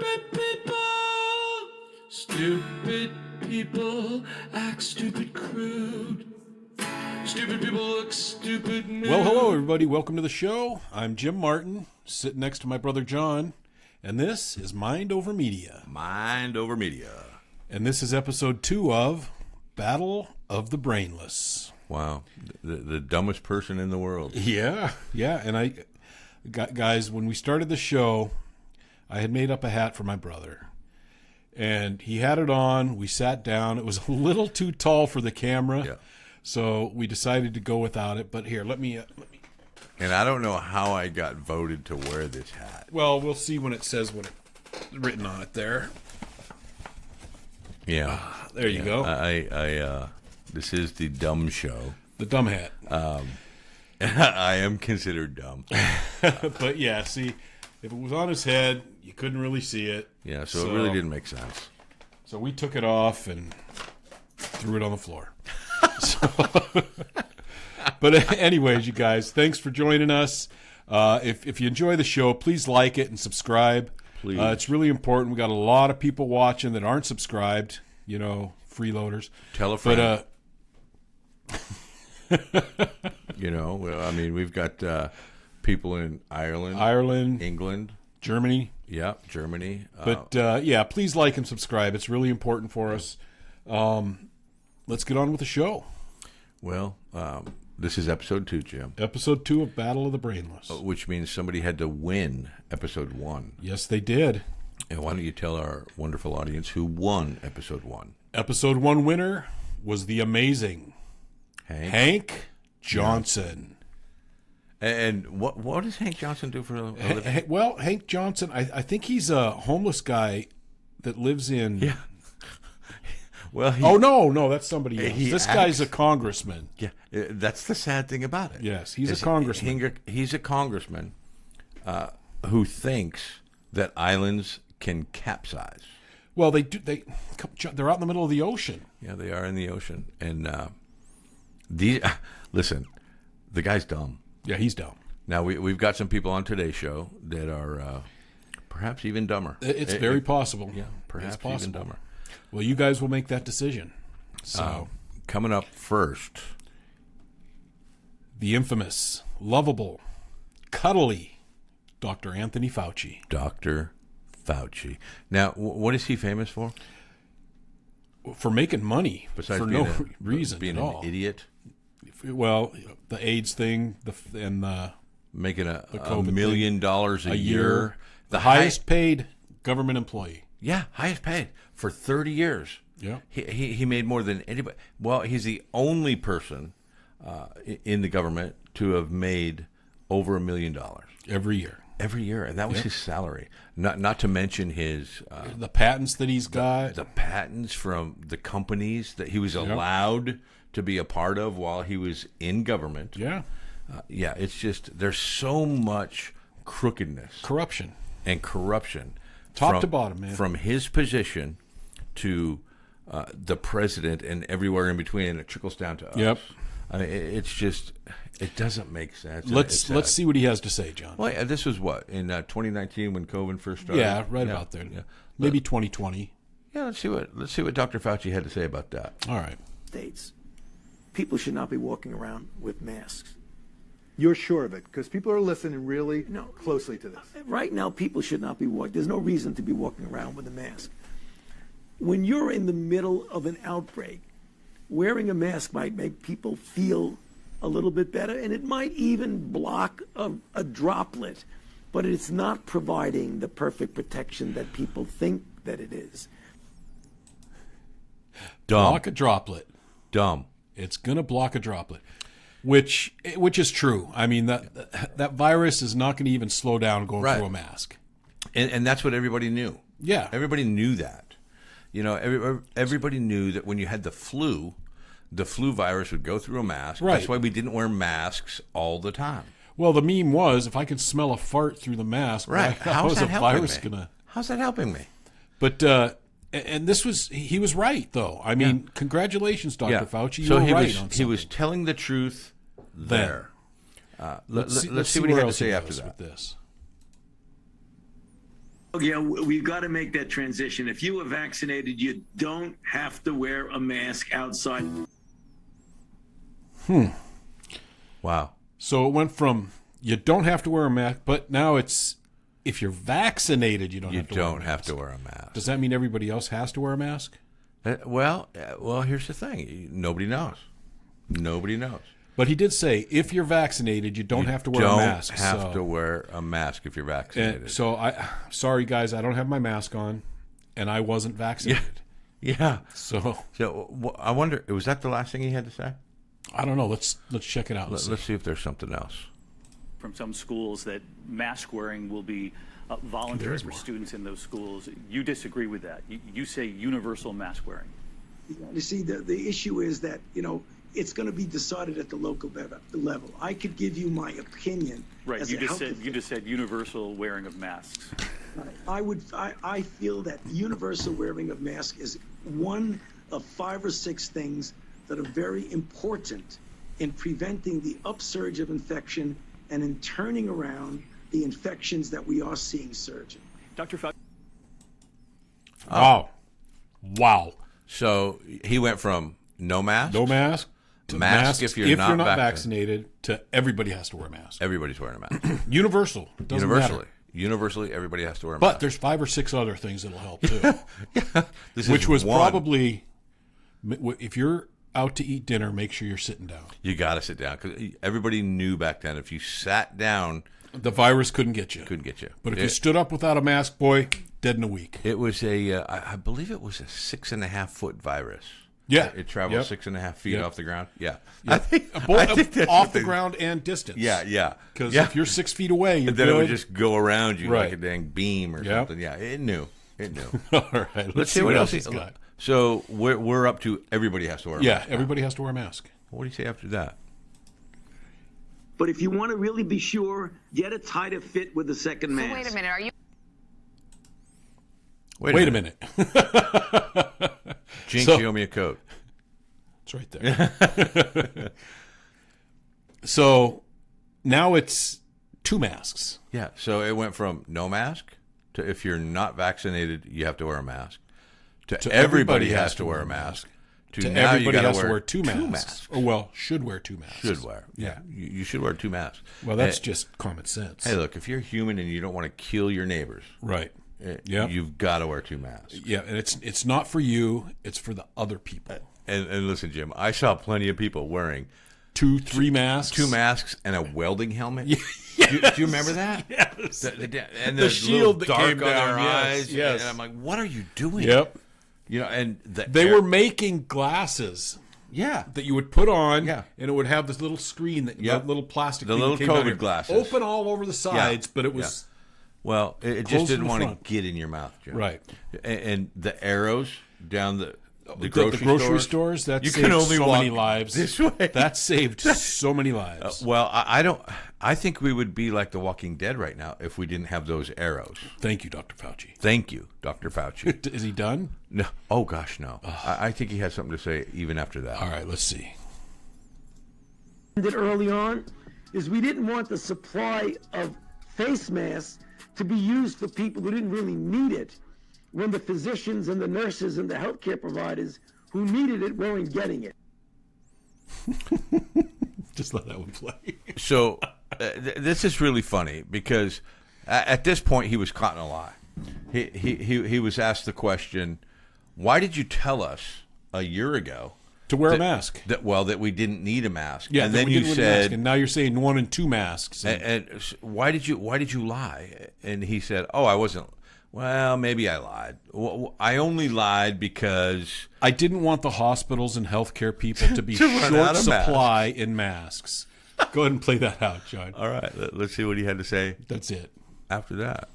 Stupid people, stupid people act stupid crude. Stupid people look stupid nude. Well, hello everybody. Welcome to the show. I'm Jim Martin, sitting next to my brother John, and this is Mind Over Media. Mind Over Media. And this is episode 2 of Battle of the Brainless. Wow, the dumbest person in the world. Yeah. And guys, when we started the show, I had made up a hat for my brother. And he had it on. We sat down. It was a little too tall for the camera. Yeah. So we decided to go without it. But here, let me. And I don't know how I got voted to wear this hat. Well, we'll see when it says what it's written on it there. Yeah. There you go. This is the dumb show. The dumb hat. I am considered dumb. But yeah, see, if it was on his head, you couldn't really see it. Yeah, so it really didn't make sense. So we took it off and threw it on the floor. But anyways, you guys, thanks for joining us. If you enjoy the show, please like it and subscribe. Please. It's really important. We got a lot of people watching that aren't subscribed, freeloaders. Tell a friend. We've got people in Ireland, England, Germany. Yeah, Germany. But please like and subscribe. It's really important for us. Let's get on with the show. Well, this is episode 2, Jim. Episode 2 of Battle of the Brainless. Which means somebody had to win episode 1. Yes, they did. And why don't you tell our wonderful audience who won episode 1? Episode 1 winner was the amazing Hank Johnson. And what does Hank Johnson do for a living? Well, Hank Johnson, I think he's a homeless guy that lives in... Yeah. Well, no, that's somebody else. This guy's a congressman. Yeah, that's the sad thing about it. Yes, he's a congressman. He's a congressman who thinks that islands can capsize. Well, they do. They're out in the middle of the ocean. Yeah, they are in the ocean. And listen, the guy's dumb. Yeah, he's dumb. Now, we've got some people on today's show that are perhaps even dumber. It's very possible. Yeah, perhaps it's possible. even dumber. Well, you guys will make that decision. So, coming up first, the infamous, lovable, cuddly Dr. Anthony Fauci. Dr. Fauci. Now, what is he famous for? For making money. Besides for being no reason being at all. An idiot? Well, the AIDS thing and making a $1 million a year. The highest paid government employee. Yeah, highest paid for 30 years. Yeah, he made more than anybody. Well, he's the only person in the government to have made over $1 million every year. Every year, and that was his salary. Not to mention his the patents that he's got. The patents from the companies that he was allowed to be a part of while he was in government. Yeah, it's just there's so much crookedness, corruption. Top to bottom, man. From his position to the president and everywhere in between, and it trickles down to us. Yep. I mean, it's just, it doesn't make sense. Let's see what he has to say, John. Well, yeah, this was what, in 2019 when COVID first started? Yeah, about there. Yeah. Maybe 2020. Yeah, let's see what Dr. Fauci had to say about that. All right. States, people should not be walking around with masks. You're sure of it? Because people are listening really closely to this. Right now, people should not be walking. There's no reason to be walking around with a mask. When you're in the middle of an outbreak, wearing a mask might make people feel a little bit better, and it might even block a droplet, but it's not providing the perfect protection that people think that it is. Dumb. Block a droplet. Dumb. It's going to block a droplet. Which is true. I mean, that virus is not going to even slow down going through a mask. And that's what everybody knew. Yeah. Everybody knew that. Everybody knew that when you had the flu virus would go through a mask. Right. That's why we didn't wear masks all the time. Well, the meme was, if I can smell a fart through the mask, right? How's that helping me? How's that helping me? But and he was right, though. I mean, congratulations, Dr. Fauci. You were right on something. He was telling the truth there. Let's see what he had to say after that. With this. Yeah, we've got to make that transition. If you are vaccinated, you don't have to wear a mask outside. Wow. So it went from you don't have to wear a mask, but now it's if you're vaccinated, you don't have to wear a mask. have to wear a mask. Does that mean everybody else has to wear a mask? Well, here's the thing. Nobody knows. Nobody knows. But he did say if you're vaccinated, you don't have to wear a mask. You don't have to wear a mask if you're vaccinated. And so sorry guys, I don't have my mask on, and I wasn't vaccinated. Yeah. So I wonder, was that the last thing he had to say? I don't know. Let's check it out. Let's see if there's something else. From some schools that mask wearing will be voluntary for students in those schools. You disagree with that. You say universal mask wearing. You see, the issue is that, it's going to be decided at the local level. I could give you my opinion. Right. You just said universal wearing of masks. I feel that universal wearing of masks is one of 5 or 6 things that are very important in preventing the upsurge of infection and in turning around the infections that we are seeing surging. Dr. Fauci. Wow. So he went from no mask to mask if you're not vaccinated to everybody has to wear a mask. Everybody's wearing a mask. Universal. It doesn't matter. Universally, everybody has to wear a mask. But there's 5 or 6 other things that'll help too. Which was probably, if you're out to eat dinner, make sure you're sitting down. You got to sit down because everybody knew back then if you sat down, the virus couldn't get you. But if you stood up without a mask, boy, dead in a week. It was I believe it was a 6.5 foot virus. Yeah, it traveled 6.5 feet off the ground. Yeah, I think that's off the ground and distance. Yeah. Because if you're 6 feet away, you're then good. it would just go around you Right. like a dang beam or something. Yeah, it knew. All right, let's see what else he's got. So we're up to everybody has to wear a mask. Yeah, everybody has to wear a mask. What do you say after that? But if you want to really be sure, get a tighter fit with the second mask. Wait a minute, are you? Wait a minute. Jinx, you owe me a coat. It's right there. So now it's 2 masks. Yeah, so it went from no mask to if you're not vaccinated, you have to wear a mask. To everybody has to wear a mask. To now everybody you has to wear wear 2 masks. Or, well, should wear 2 masks. Should wear. Yeah. You should wear 2 masks. Well, that's just common sense. Hey, look, if you're human and you don't want to kill your neighbors, right. You've got to wear 2 masks. Yeah, and it's not for you, it's for the other people. And listen, Jim, I saw plenty of people wearing 3 masks. 2 masks and a welding helmet. Yes. Do you remember that? Yes. And the shield that dark came on down. their eyes. Yes. And I'm like, what are you doing? Yep. And they were making glasses. Yeah. That you would put on, and it would have this little screen, that little plastic the thing little that came COVID out, glasses. open all over the sides, but it was... Well, it just didn't want to get in your mouth, Jim. Right. And the arrows down the grocery stores, that you saved can only so walk many lives. this way. That saved so many lives. Well, I think we would be like The Walking Dead right now if we didn't have those arrows. Thank you, Dr. Fauci. Thank you, Dr. Fauci. Is he done? No. Oh, gosh, no. I think he has something to say even after that. All right, let's see. Did early on is we didn't want the supply of face masks to be used for people who didn't really need it when the physicians and the nurses and the healthcare providers who needed it weren't getting it. Just let that one play. So this is really funny because at this point he was caught in a lie. He was asked the question, why did you tell us a year ago to wear a mask? That we didn't need a mask. Yeah, and then you said, and now you're saying 1 and 2 masks. And why did you lie? And he said, "Oh, I wasn't. Well, maybe I lied. I only lied because I didn't want the hospitals and healthcare people to be short supply in masks." Go ahead and play that out, John. All right, let's see what he had to say. That's it. After that.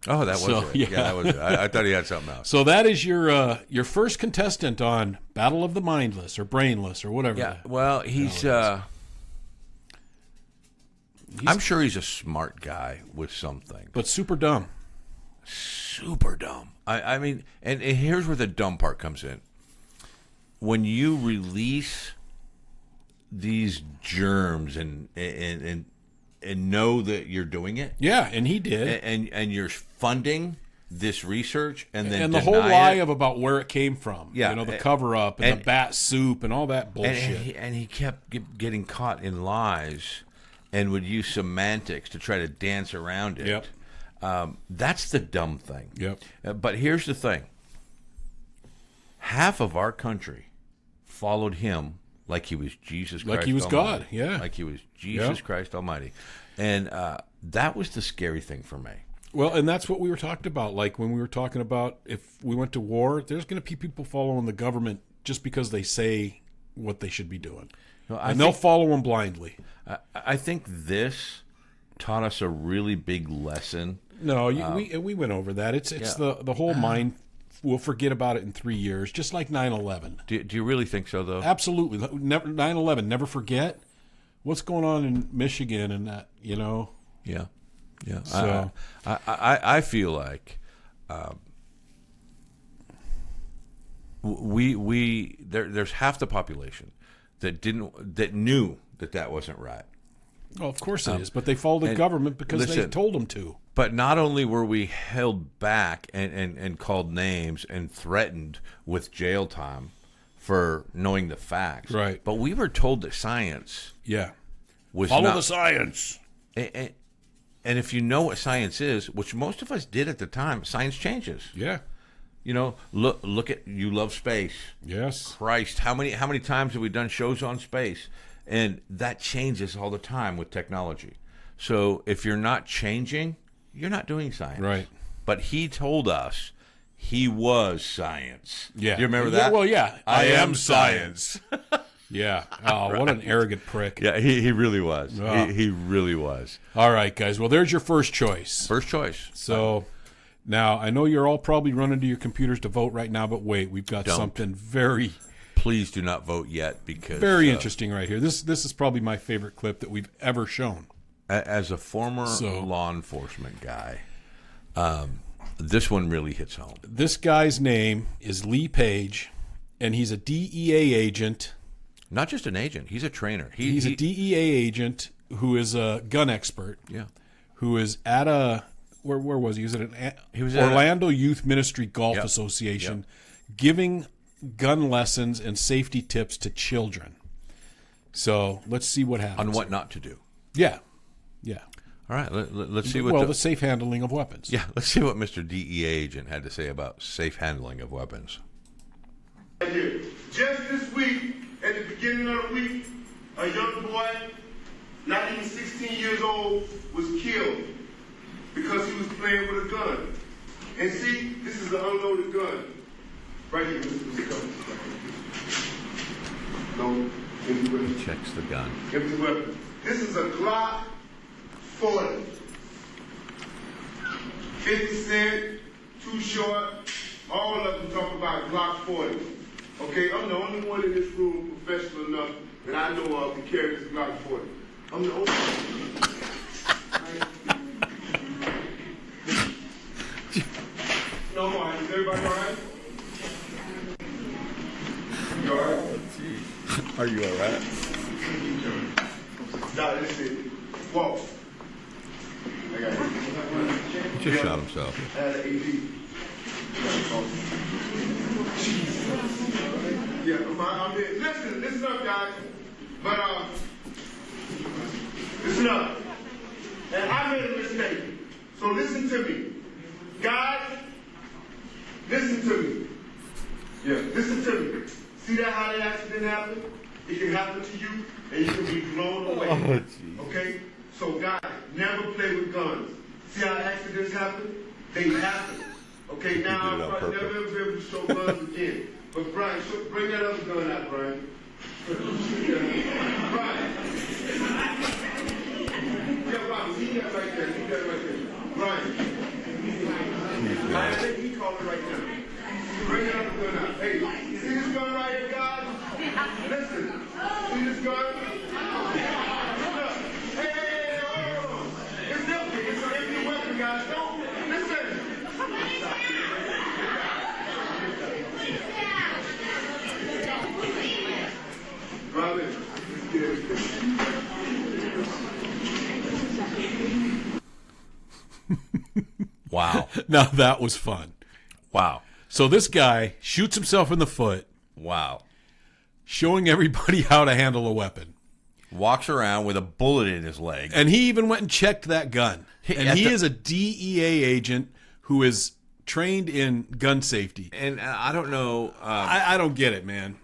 Oh, that was it. Yeah, that was it. I thought he had something else. So that is your first contestant on Battle of the Mindless or Brainless or whatever. Yeah, well, he's I'm sure he's a smart guy with something. But super dumb. Super dumb. I mean, and here's where the dumb part comes in. When you release these germs and know that you're doing it. Yeah, and he did. And you're funding this research and then the whole lie about where it came from. Yeah. You know, the cover-up and the bat soup and all that bullshit. And he kept getting caught in lies and would use semantics to try to dance around it. Yep. That's the dumb thing. Yep. But here's the thing. Half of our country followed him like he was Jesus Christ Like he was Almighty. God, yeah. Like he was Jesus Yep. Christ Almighty. And that was the scary thing for me. Well, and that's what we were talking about. Like when we were talking about if we went to war, there's going to be people following the government just because they say what they should be doing. And they'll follow them blindly. I think this taught us a really big lesson. No, we went over that. It's the whole mind. We'll forget about it in 3 years, just like 9/11. Do you really think so, though? Absolutely. 9/11, never forget. What's going on in Michigan and that, you know? Yeah. Yeah. So I feel like there's half the population that knew that wasn't right. well, of course it is, but they followed the government because they told them to. But not only were we held back and called names and threatened with jail time for knowing the facts, Right. But we were told that science was Follow not, the science. And if you know what science is, which most of us did at the time, science changes. Yeah. You know, look at You Love Space. Yes. Christ, how many times have we done shows on space? And that changes all the time with technology. So if you're not changing, you're not doing science. Right. But he told us he was science. Yeah. Do you remember Yeah, that? well, yeah. I am science. Yeah. Oh, what an arrogant prick. Yeah, he really was. Oh. He really was. All right, guys. Well, there's your first choice. First choice. So now I know you're all probably running to your computers to vote right now, but wait, we've got something very, Please do not vote yet because very interesting right here. This is probably my favorite clip that we've ever shown. as a former law enforcement guy, this one really hits home. This guy's name is Lee Paige, and he's a DEA agent. Not just an agent; he's a trainer. He's a DEA agent who is a gun expert. Yeah. Who is at a where was he? He was at an Orlando Youth Ministry Golf Association, giving gun lessons and safety tips to children. So let's see what happens. On what not to do. Yeah. All right, let's see what the safe handling of weapons. Yeah, let's see what Mr. DEA agent had to say about safe handling of weapons. Just this week, at the beginning of the week, a young boy, not even 16 years old, was killed because he was playing with a gun. And see, this is an unloaded gun. Right here, Mr. No, empty weapon. Checks the gun. Empty weapon. This is a Glock 40. 50 Cent, Too Short, all of them talk about Glock 40. Okay, I'm the only one in this room professional enough that I know of to carry this Glock 40. I'm the only one. No more. Is everybody all right? You all right? Are you all right? No, that's it. Walk. I got it. He just shot himself. Yeah, I'm here. Listen up, guys. But, listen up. And I made a mistake. So listen to me. Guys, listen to me. Yeah, listen to me. See that how that accident happened? It can happen to you, and you can be blown away. Okay? So guys, never play with guns. See how accidents happen? They happen. Okay, now I'm never ever be able to show guns again. But Brian, bring that other gun out, Brian. Brian. Yeah, Brian, see that right there. See that right there. Brian. I think he called it right now. Bring that other gun out. Hey, see this gun right here, guys? Listen. See this gun? Hey, hold on. It's empty. It's an empty weapon, guys. Don't listen. Robin, Wow. Now that was fun. Wow. So this guy shoots himself in the foot, Wow. showing everybody how to handle a weapon. Walks around with a bullet in his leg. And he even went and checked that gun. And he is a DEA agent who is trained in gun safety. And I don't know. I don't get it, man.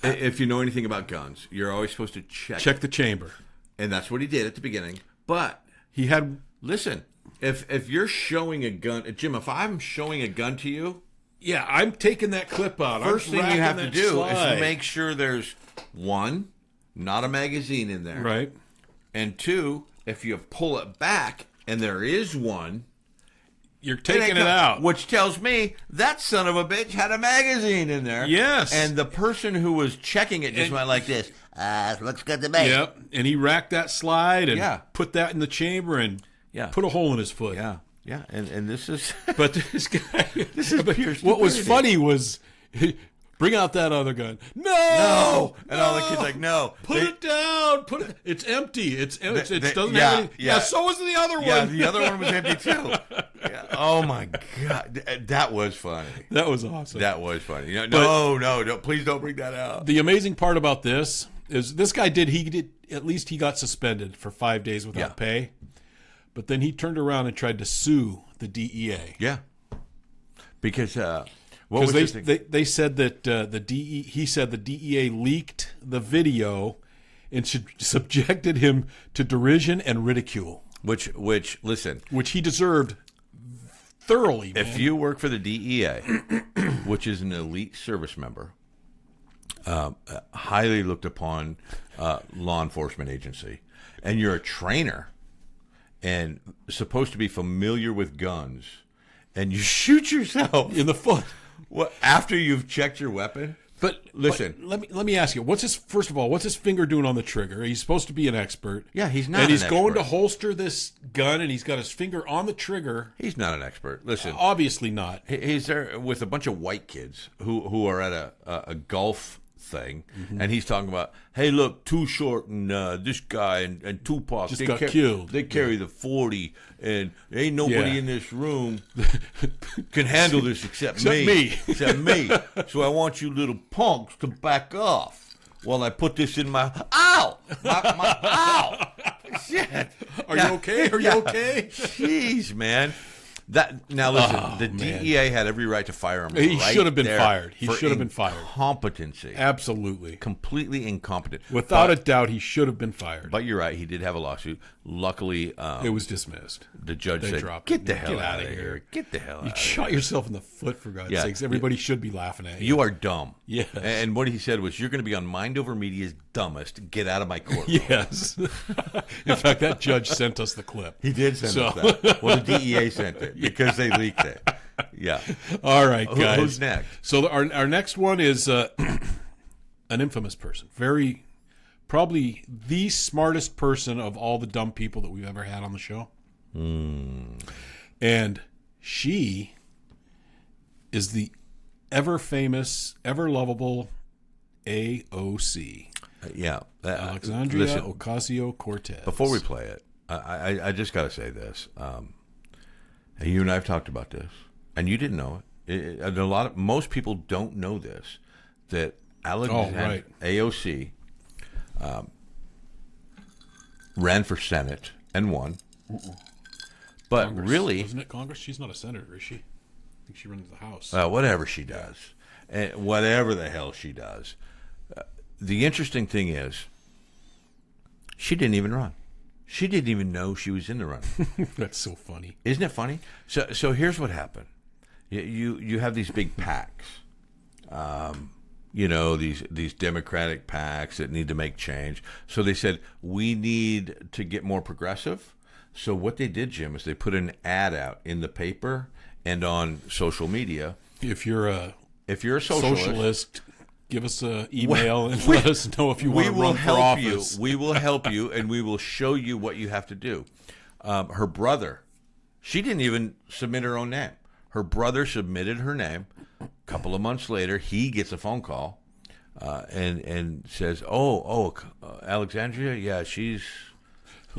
If you know anything about guns, you're always supposed to Check the chamber. And that's what he did at the beginning. But He had... listen, if you're showing a gun, Jim, if I'm showing a gun to you, Yeah, I'm taking that clip out. first I'm thing you racking have to that do is slide. make sure there's one, not a magazine in there. Right. And two, if you pull it back and there is one, You're taking it out. which tells me that son of a bitch had a magazine in there. Yes. And the person who was checking it just went like this. Looks good to me. Yep. And he racked that slide and Yeah. put that in the chamber and Yeah. put a hole in his foot. Yeah. Yeah. And this is But this guy... pure what was stupidity. funny was... Bring out that other gun. No! No! And all the kids like, no. Put it down. Put it. It's empty. It doesn't yeah, have any... yeah. So was the other Yeah, one. the other one was empty too. Yeah. Oh my God. That was funny. That was awesome. That was funny. You know, no, please don't bring that out. The amazing part about this is this guy did at least he got suspended for 5 days without Yeah. pay. But then he turned around and tried to sue the DEA. Yeah. Because what was Because his they said that he said the DEA leaked the video and subjected him to derision and ridicule, which listen, which he deserved thoroughly. Man. if you work for the DEA, which is an elite service member, highly looked upon law enforcement agency, and you're a trainer and supposed to be familiar with guns, and you shoot yourself in the foot. After you've checked your weapon. But listen, let me ask you, what's his finger doing on the trigger? He's supposed to be an expert. Yeah, he's not. And he's an going to expert. holster this gun, and he's got his finger on the trigger. He's not an expert. Listen, Obviously not. he's there with a bunch of white kids who are at a golf thing, and he's talking about, hey, look, Too Short and this guy and Tupac Just got killed. They carry the 40, and ain't nobody Yeah. in this room can handle this except me. me. Except me. So I want you little punks to back off while I put this in my ow, my ow. Shit. Are you okay? Are you okay? Jeez, man. Now listen, the man. DEA had every right to fire him. He right should have been there fired. He for should have been fired. Incompetency. Absolutely. Completely incompetent. Without a doubt, he should have been fired. But you're right. He did have a lawsuit. Luckily, it was dismissed. the judge they said, dropped "Get it. the hell Get out outta of here. here! Get the hell out! You of shot here. yourself in the foot, for God's Yeah. sakes. Everybody should be laughing at you. You are dumb." Yes. And what he said was, "You're going to be on Mind Over Media's dumbest. Get out of my court." Yes. In fact, that judge sent us the clip. He did send us that. Well, the DEA sent it because they leaked it. Yeah. All right, guys. Who's next? So our next one is an infamous person. Probably the smartest person of all the dumb people that we've ever had on the show. And she is the ever famous, ever lovable AOC. Yeah. Alexandria Listen, Ocasio-Cortez. before we play it, I just got to say this. And you and I have talked about this, and you didn't know it. Most people don't know this, that Alexandria AOC ran for Senate and won. But Congress. really, Wasn't it Congress? She's not a senator, is she? I think she runs the House. whatever she does, whatever the hell she does. The interesting thing is, she didn't even run. She didn't even know she was in the running. That's so funny. Isn't it funny? So here's what happened. You have these big PACs. These Democratic PACs that need to make change. So they said, we need to get more progressive. So what they did, Jim, is they put an ad out in the paper and on social media. If you're a socialist, give us an email and let us know if you want to run for office. We will help you, and we will show you what you have to do. Her brother, she didn't even submit her own name. Her brother submitted her name. A couple of months later, he gets a phone call and says, "Oh, Alexandria, yeah, she's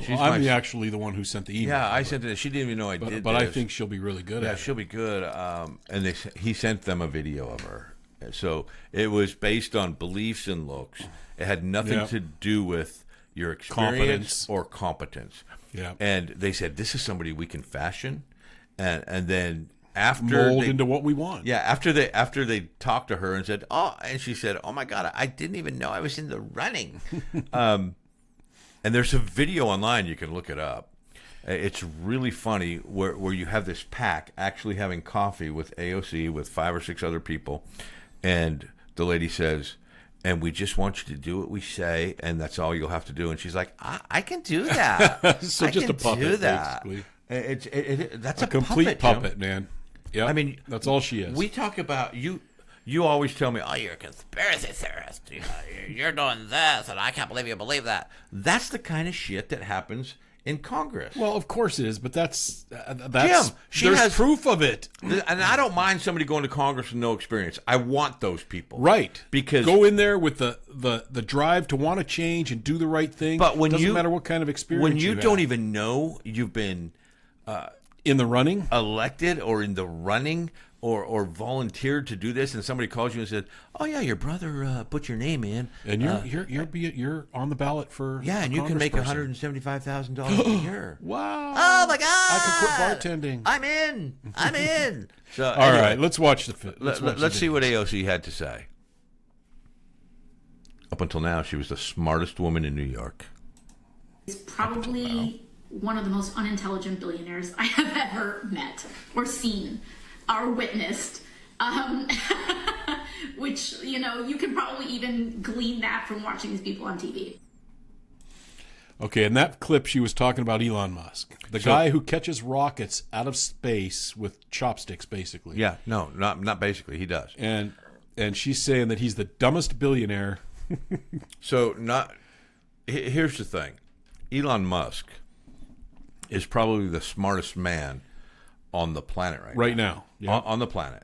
I'm actually the one who sent the email. Yeah, I sent it. She didn't even know I did. But this. I think she'll be really good at it. Yeah, she'll be good. And he sent them a video of her. So it was based on beliefs and looks. It had nothing to do with your experience or competence. Yeah. And they said, this is somebody we can fashion. And then after mold into what we want. Yeah, after they talked to her and said, and she said, oh my God, I didn't even know I was in the running. And there's a video online, you can look it up. It's really funny where you have this pack actually having coffee with AOC with 5 or 6 other people, and the lady says, and we just want you to do what we say, and that's all you'll have to do. And she's like, I can do that. So just a puppet, do that. Basically. That's a complete puppet, man. Yeah, I mean, that's all she is. We talk about you. You always tell me, "Oh, you're a conspiracy theorist. You're doing this, and I can't believe you believe that." That's the kind of shit that happens in Congress. Well, of course it is, but that's Jim, there's proof of it. And I don't mind somebody going to Congress with no experience. I want those people, right? Because go in there with the drive to want to change and do the right thing. But when doesn't matter what kind of experience, when you don't even know you've been in the running, elected, or in the running, or volunteered to do this, and somebody calls you and said, "Oh yeah, your brother put your name in, and you're on the ballot for and you can make $175,000 a year." Wow! Oh my God! I could quit bartending. I'm in. So all right, let's watch the. Let's see what AOC had to say. Up until now, she was the smartest woman in New York. He's probably one of the most unintelligent billionaires I have ever met or seen or witnessed. Which, you can probably even glean that from watching these people on TV. Okay, in that clip, she was talking about Elon Musk, the guy who catches rockets out of space with chopsticks, basically. Yeah, no, not basically. He does. And she's saying that he's the dumbest billionaire. Here's the thing. Elon Musk is probably the smartest man on the planet right now. Yeah. On the planet.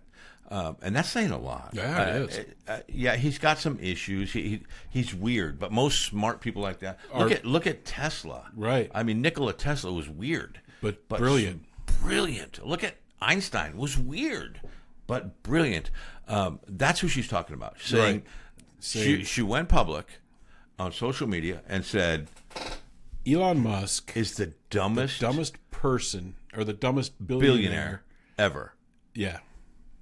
And that's saying a lot. Yeah, it is. Yeah, he's got some issues. He's weird, but most smart people like that. Look at Tesla. Right. I mean, Nikola Tesla was weird, but brilliant. Brilliant. Look at Einstein. Was weird, but brilliant. That's who she's talking about. Saying she went public on social media and said Elon Musk is the dumbest person, or the dumbest billionaire ever. Yeah.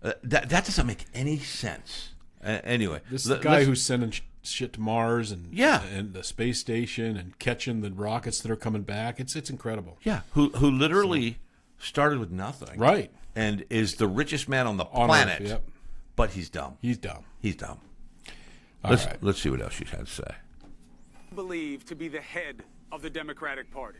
That doesn't make any sense. Anyway, this is the guy who's sending shit to Mars and the space station and catching the rockets that are coming back. It's incredible. Yeah, who literally started with nothing, right? And is the richest man on the planet. Earth, yep. But he's dumb. He's dumb. Let's see what else she's had to say. Believed to be the head of the Democratic Party.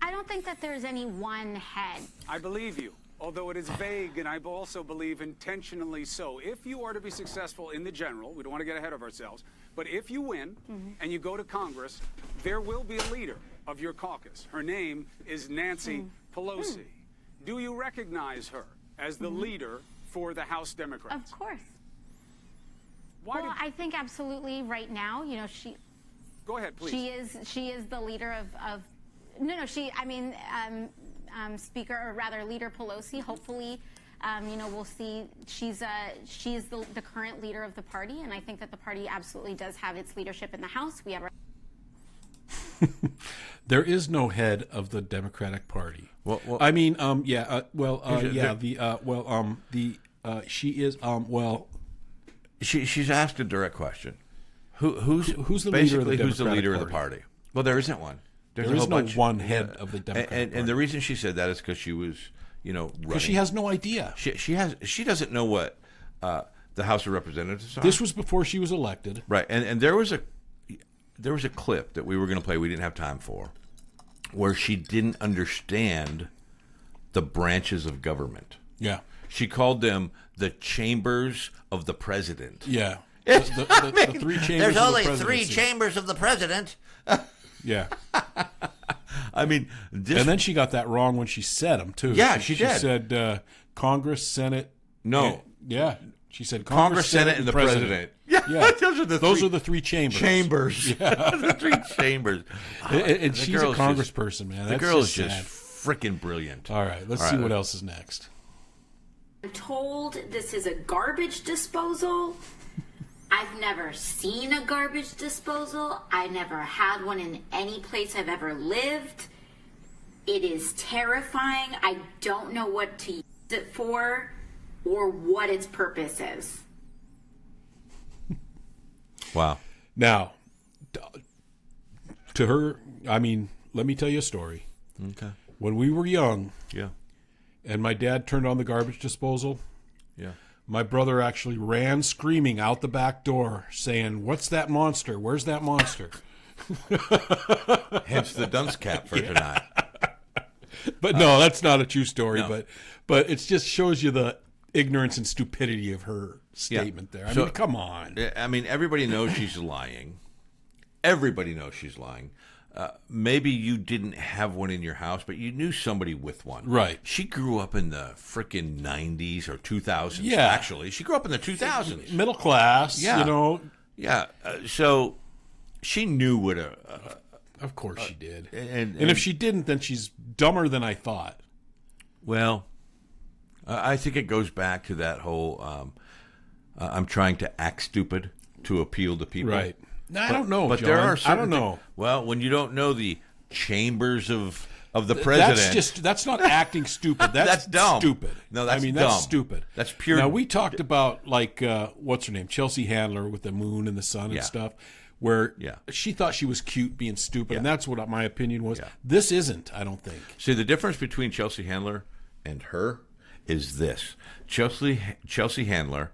I don't think that there's any one head. I believe you, although it is vague, and I also believe intentionally so. If you are to be successful in the general, we don't want to get ahead of ourselves, but if you win and you go to Congress, there will be a leader of your caucus. Her name is Nancy Pelosi. Do you recognize her as the leader for the House Democrats? Of course. I think absolutely right now, she... Go ahead, please. She is the leader of Speaker, or rather Leader Pelosi, hopefully, we'll see. She is the current leader of the party, and I think that the party absolutely does have its leadership in the House. We have There is no head of the Democratic Party. She is She's asked a direct question. Who's the leader of the party? Well, there isn't one. There is no one head of the Democratic Party. And the reason she said that is because she was, because she has no idea. She doesn't know what the House of Representatives are. This was before she was elected, right? And there was a clip that we were going to play. We didn't have time for, where she didn't understand the branches of government. Yeah, she called them the chambers of the president. Yeah, the 3 chambers. There's only 3 chambers of the president. Yeah. I mean, and then she got that wrong when she said them too. Yeah, she did. She said Congress, Senate. No. She said Congress, Senate, and the President. Yeah, those are the three chambers. Chambers. Yeah. The three chambers. And she's a congressperson, man. The girl is just freaking brilliant. All right, let's see what else is next. I'm told this is a garbage disposal. I've never seen a garbage disposal. I never had one in any place I've ever lived. It is terrifying. I don't know what to use it for or what its purpose is. Wow. Now, to her, I mean, let me tell you a story. Okay. When we were young, yeah, and my dad turned on the garbage disposal, yeah, my brother actually ran screaming out the back door saying, "What's that monster? Where's that monster?" Hence the dunce cap for tonight. But no, that's not a true story. No. But it just shows you the ignorance and stupidity of her statement there. I mean, come on. I mean, everybody knows she's lying. Everybody knows she's lying. Maybe you didn't have one in your house, but you knew somebody with one. Right. She grew up in the frickin' 90s or 2000s, yeah. Actually. She grew up in the 2000s. Middle class, yeah. You know. Yeah. So she knew what of course she did. And if she didn't, then she's dumber than I thought. Well, I think it goes back to that whole I'm trying to act stupid to appeal to people. Right. I don't know, but John. there are certain I don't know. Well, when you don't know the chambers of the president, that's not acting stupid. That's dumb. Stupid. No, that's dumb. That's stupid. That's pure. Now we talked about like what's her name, Chelsea Handler with the moon and the sun and stuff, where she thought she was cute being stupid, and that's what my opinion was. This isn't. I don't think. See, the difference between Chelsea Handler and her is this: Chelsea Handler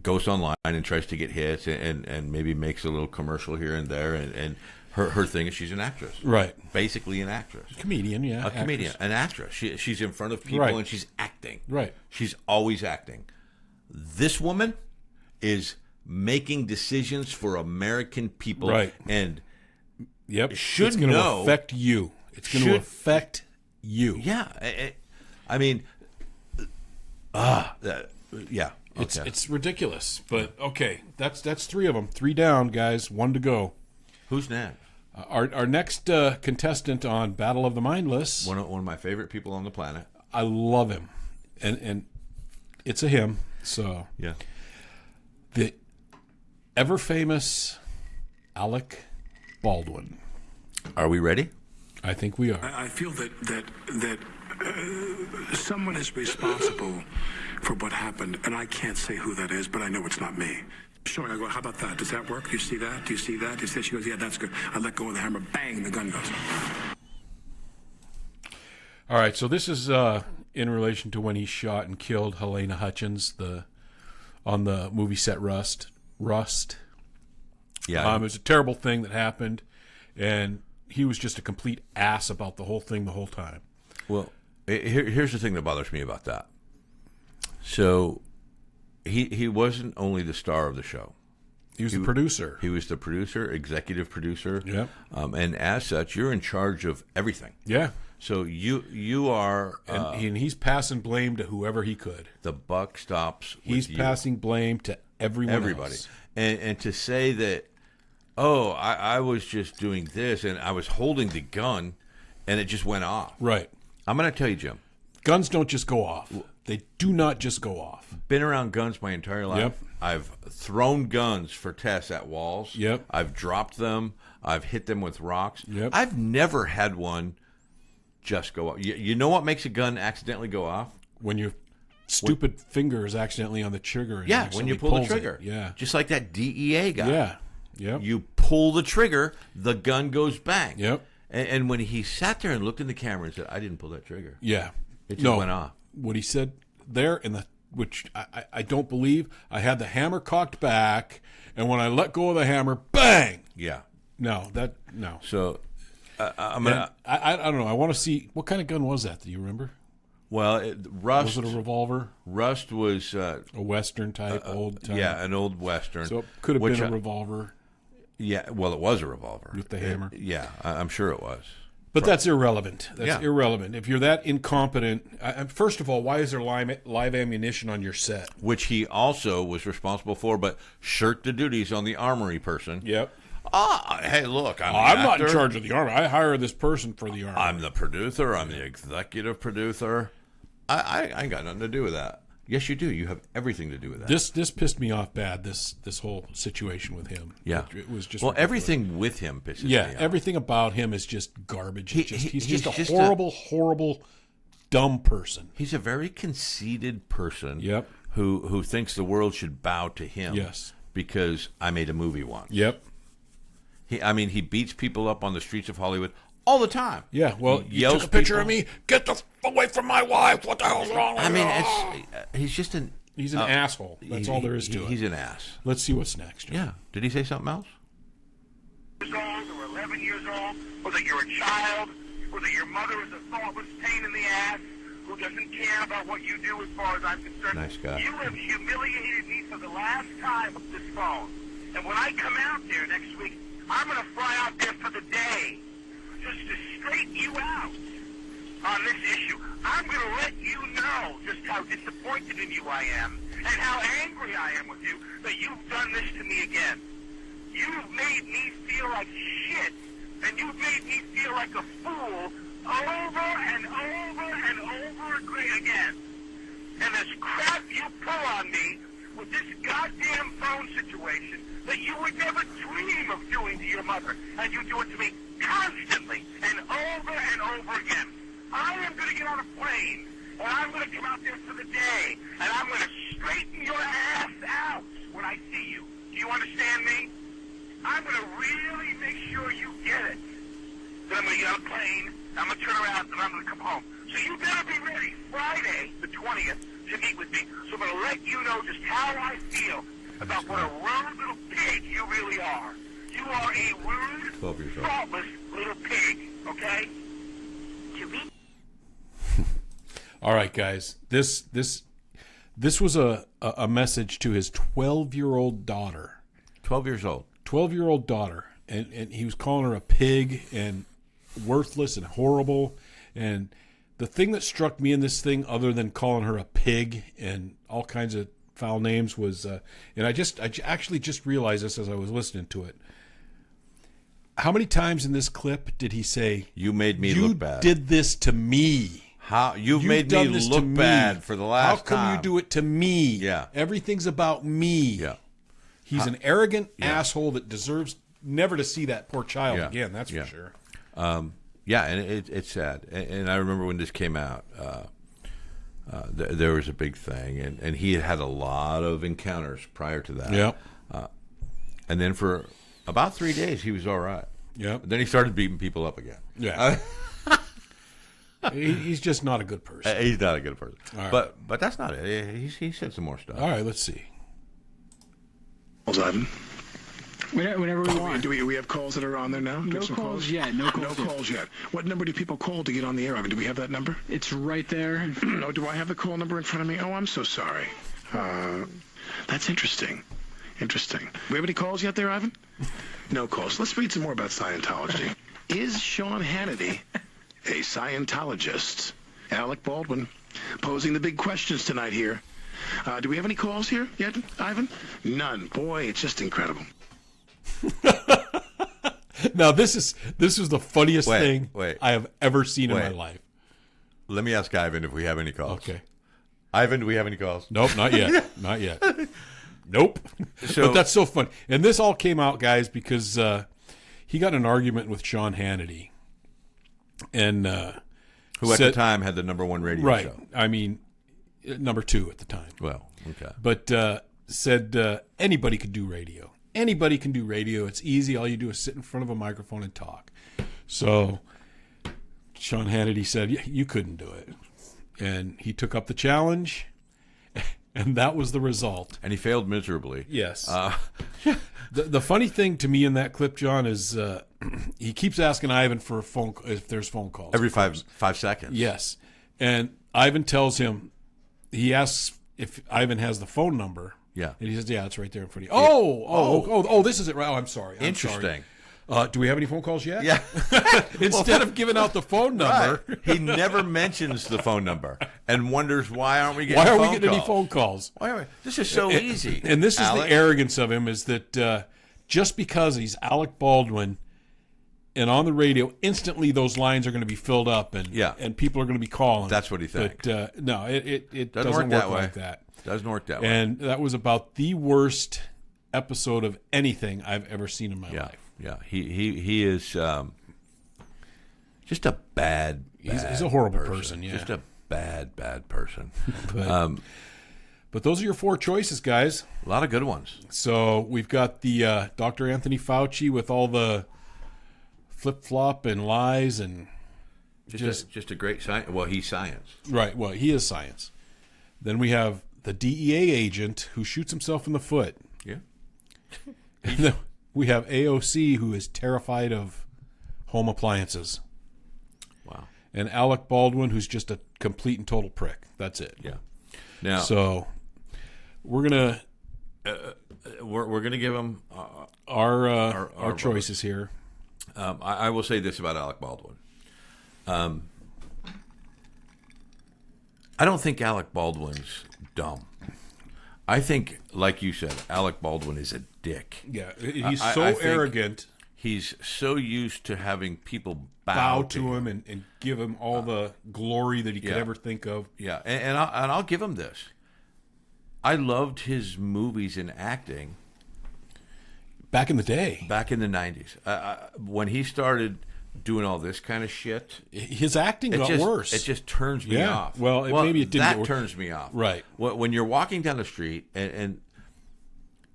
goes online and tries to get hits and maybe makes a little commercial here and there, and her thing is she's an actress, right? Basically an actress, comedian, a comedian, an actress. She's in front of people and she's acting, right? She's always acting. This woman is making decisions for American people, right? And should it's going to affect you. It's going to affect you. Yeah, I mean, yeah. Okay. It's ridiculous, but okay, that's three of them. 3 down, guys. 1 to go. Who's next? Our next contestant on Battle of the Mindless. One of my favorite people on the planet. I love him, and it's a him. So yeah, the ever famous Alec Baldwin. Are we ready? I think we are. I feel that someone is responsible for what happened, and I can't say who that is, but I know it's not me. Sure, I go, how about that? Does that work? Do you see that? Do you see that? Do you see that? She goes, yeah, that's good. I let go of the hammer, bang, the gun goes. All right, so this is in relation to when he shot and killed Helena Hutchins on the movie set Rust. Yeah. It was a terrible thing that happened, and he was just a complete ass about the whole thing the whole time. Well, here's the thing that bothers me about that. So he wasn't only the star of the show. He was the producer. He was the producer, executive producer. Yeah. And as such, you're in charge of everything. Yeah. So you are... and he's passing blame to whoever he could. The buck stops with He's passing blame to everybody else. And to say that, oh, I was just doing this, and I was holding the gun, and it just went off. Right. I'm going to tell you, Jim. Guns don't just go off. They do not just go off. Been around guns my entire life. Yep. I've thrown guns for tests at walls. Yep. I've dropped them. I've hit them with rocks. Yep. I've never had one just go off. You know what makes a gun accidentally go off? When your stupid finger is accidentally on the trigger. And when you pull the trigger. Yeah. Just like that DEA guy. Yeah. Yep. You pull the trigger, the gun goes bang. Yep. And when he sat there and looked in the camera and said, I didn't pull that trigger. Yeah. It just went off. What he said there, which I don't believe, I had the hammer cocked back, and when I let go of the hammer, bang! Yeah. No. So, I'm going to... I don't know. I want to see, what kind of gun was that? Do you remember? Well, Rust... Was it a revolver? Rust was... a Western type, old type? Yeah, an old Western. So it could have been a revolver. Yeah, well, it was a revolver. With the hammer? Yeah, I'm sure it was. But that's irrelevant. That's Yeah. irrelevant. If you're that incompetent, first of all, why is there live ammunition on your set? Which he also was responsible for, but shirked the duties on the armory person. Yep. Hey, look, I'm not in charge of the army. I hire this person for the army. I'm the producer. I'm the executive producer. I ain't got nothing to do with that. Yes, you do. You have everything to do with that. This pissed me off bad. This whole situation with him. Yeah, it was just ridiculous. ridiculous. Everything with him pisses me off. Everything about him is just garbage. He's just a just horrible, dumb person. He's a very conceited person. Yep. Who thinks the world should bow to him. Yes. Because I made a movie once. Yep. He beats people up on the streets of Hollywood all the time. Yeah, well, you took a picture of me. Get the away from my wife. What the hell's wrong with you? He's just an... He's an asshole. That's all there is to it. He's an ass. Let's see what's next. John. Yeah. Did he say something else? Years old or 11 years old, or that you're a child, or that your mother is a thoughtless pain in the ass who doesn't care about what you do as far as I'm concerned. Nice guy. You have humiliated me for the last time with this phone. And when I come out there next week, I'm going to fly out there for the day just to straighten you out on this issue. I'm going to let you know just how disappointed in you I am and how angry I am with you that you've done this to me again. You've made me feel like shit, and you've made me feel like a fool over and over and over again. And this crap you pull on me with this goddamn phone situation that you would never dream of doing to your mother, and you do it to me constantly and over again. I am going to get on a plane, and I'm going to come out there for the day, and I'm going to straighten your ass out when I see you. Do you understand me? I'm going to really make sure you get it. Then I'm going to get on a plane, I'm going to turn around, and I'm going to come home. So you better be ready Friday, the 20th, to meet with me. So I'm going to let you know just how I feel about what a rude little pig you really are. You are a rude, thoughtless little pig, okay? To me. All right, guys. This was a message to his 12-year-old daughter. 12 years old. 12-year-old daughter. And he was calling her a pig and worthless and horrible. And the thing that struck me in this thing, other than calling her a pig and all kinds of foul names, was, and I actually just realized this as I was listening to it. How many times in this clip did he say, "You made me look bad. You did this to me. You've made me look bad for the last time. How come you do it to me? Yeah. Everything's about me." Yeah. He's an arrogant asshole that deserves never to see that poor child again. That's for sure. Yeah, and it's sad. And I remember when this came out, there was a big thing, and he had a lot of encounters prior to that. Yeah. And then for about 3 days, he was all right. Yeah. Then he started beating people up again. Yeah. He's just not a good person. He's not a good person. Right. But that's not it. He said some more stuff. All right, let's see. Ivan? Whenever we want. Do we have calls that are on there now? No calls yet. No calls yet. What number do people call to get on the air, Ivan? Do we have that number? It's right there. No, do I have the call number in front of me? Oh, I'm so sorry. That's interesting. Interesting. We have any calls yet there, Ivan? No calls. Let's read some more about Scientology. Is Sean Hannity a Scientologist? Alec Baldwin posing the big questions tonight here. Do we have any calls here yet, Ivan? None. Boy, it's just incredible. Now this is the funniest thing wait. I have ever seen in my life. Let me ask Ivan if we have any calls. Okay. Ivan, do we have any calls? Nope, not yet. Not yet. Nope. So, but that's so funny. And this all came out, guys, because he got in an argument with Sean Hannity. And who at the time had the #1 radio right. show. I mean, #2 at the time. Well, okay. But said anybody could do radio. Anybody can do radio. It's easy. All you do is sit in front of a microphone and talk. So Sean Hannity said, you couldn't do it. And he took up the challenge, and that was the result. And he failed miserably. Yes. The funny thing to me in that clip, John, is he keeps asking Ivan for if there's phone calls. Every 5 seconds. Yes. And Ivan tells him, he asks if Ivan has the phone number. Yeah. And he says, yeah, it's right there in front of you. Oh, this is it. Oh, I'm sorry. Interesting. Do we have any phone calls yet? Yeah. Instead of giving out the phone number. Right. He never mentions the phone number and wonders why aren't we getting any phone calls? This is so easy. And this is Alec? the arrogance of him, is that just because he's Alec Baldwin and on the radio, instantly those lines are going to be filled up and people are going to be calling. That's what he thinks. But no, it doesn't work that way. like that. Doesn't work that way. And that was about the worst episode of anything I've ever seen in my life. Yeah, he is just a bad He's a horrible person. Yeah, just a bad person. But those are your 4 choices, guys. A lot of good ones. So we've got the Dr. Anthony Fauci with all the flip-flop and lies and just a great science. Well, he's science. Right. Well, he is science. Then we have the DEA agent who shoots himself in the foot. Yeah. And then we have AOC, who is terrified of home appliances. Wow. And Alec Baldwin, who's just a complete and total prick. That's it. Yeah. Now, so we're gonna give him our choices here. I will say this about Alec Baldwin. I don't think Alec Baldwin's dumb. I think, like you said, Alec Baldwin is a dick. Yeah, he's so arrogant. He's so used to having people bow to him and give him all the glory that he could ever think of. Yeah, and I'll give him this. I loved his movies and acting. Back in the day. Back in the 90s. When he started doing all this kind of shit, his acting got worse. It just turns me off. Well, maybe it didn't. That turns me off. Right. When you're walking down the street and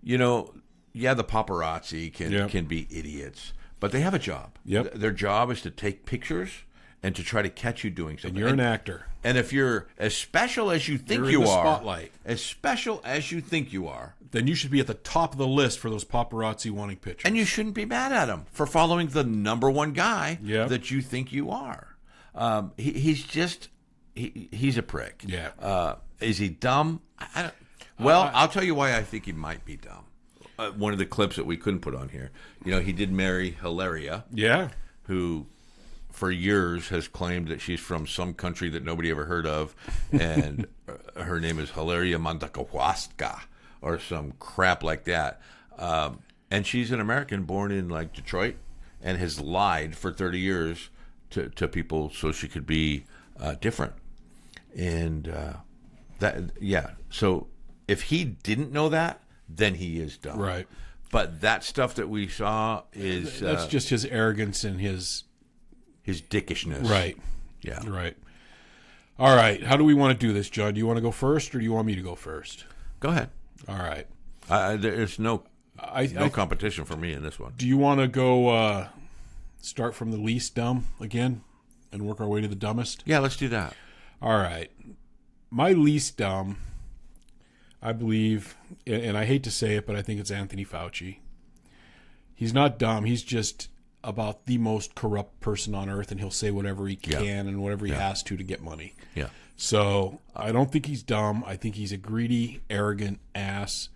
you know, the paparazzi can be idiots, but they have a job. Yep. Their job is to take pictures and to try to catch you doing something. And you're an actor. And if you're as special as you think you're you in the are, spotlight. as special as you think you are, then you should be at the top of the list for those paparazzi wanting pictures. And you shouldn't be mad at him for following the number one guy that you think you are. He's a prick. Yeah. Is he dumb? I'll tell you why I think he might be dumb. One of the clips that we couldn't put on here. You know, he did marry Hilaria. Yeah. Who, for years, has claimed that she's from some country that nobody ever heard of, and her name is Hilaria Mandacahuasca, or some crap like that. And she's an American born in like Detroit, and has lied for 30 years to people so she could be different. And so if he didn't know that, then he is dumb. Right. But that stuff that we saw is that's just his arrogance and his dickishness. Right. Yeah. Right. All right. How do we want to do this, John? Do you want to go first, or do you want me to go first? Go ahead. All right. There's no competition for me in this one. Do you want to go start from the least dumb again and work our way to the dumbest? Yeah, let's do that. All right. My least dumb, I believe, and I hate to say it, but I think it's Anthony Fauci. He's not dumb. He's just about the most corrupt person on earth, and he'll say whatever he can and whatever he has to get money. Yeah. So I don't think he's dumb. I think he's a greedy, arrogant ass,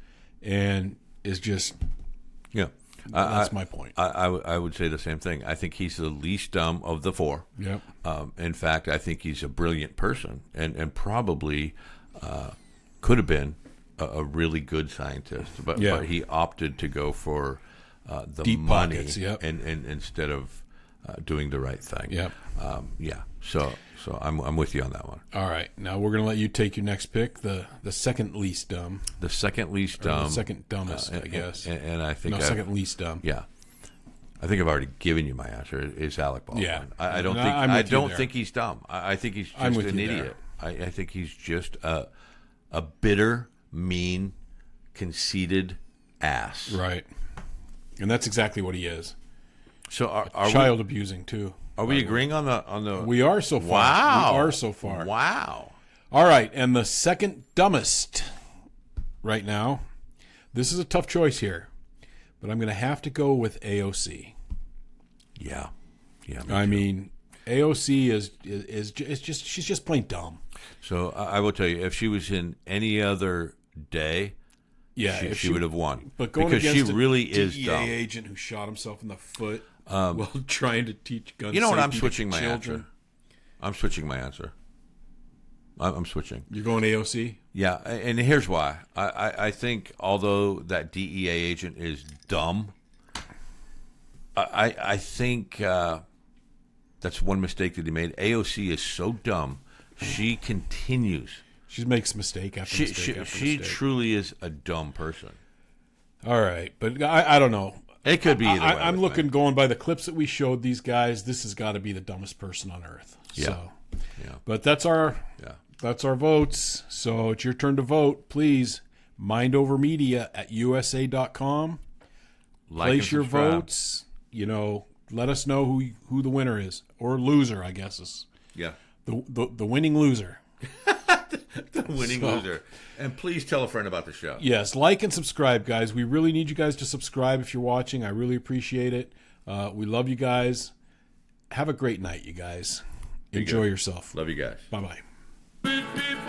and is just that's my point. I would say the same thing. I think he's the least dumb of the 4. Yep. In fact, I think he's a brilliant person, and probably could have been a really good scientist, but he opted to go for the deep money pockets, and instead of doing the right thing. Yep. So I'm with you on that one. All right. Now we're going to let you take your next pick, the second least dumb. The second least dumb. The second dumbest, I guess. And I think second least dumb. Yeah. I think I've already given you my answer. Is Alec Baldwin. Yeah. I don't think he's dumb. I think he's just an idiot. I think he's just a bitter, mean, conceited ass. Right. And that's exactly what he is. So are child abusing too. Are we agreeing on the? We are so far. Wow. We are so far. Wow. All right, and the second dumbest right now. This is a tough choice here, but I'm going to have to go with AOC. Yeah. I mean, AOC is just she's just plain dumb. So I will tell you, if she was in any other day, Yeah, she would have won. But going because against she really is DEA dumb. agent who shot himself in the foot while trying to teach gun You know what? I'm safety to switching my children. answer. I'm switching my answer. I'm switching. You're going AOC? Yeah, and here's why. I think although that DEA agent is dumb, I think that's one mistake that he made. AOC is so dumb. She continues. She makes mistake after mistake after she mistake. truly is a dumb person. All right, but I don't know. It could be either way. I'm with looking, me. going by the clips that we showed these guys, this has got to be the dumbest person on earth. Yeah. So, Yeah. But that's our votes. So it's your turn to vote. Please, mindovermedia@usa.com. Like Place and your subscribe. votes. You know, let us know who the winner is, or loser, I guess is. Yeah. The winning loser. The winning loser. And please tell a friend about the show. Yes, like and subscribe, guys. We really need you guys to subscribe if you're watching. I really appreciate it. We love you guys. Have a great night, you guys. Enjoy yourself. Love you guys. Bye-bye. Stupid people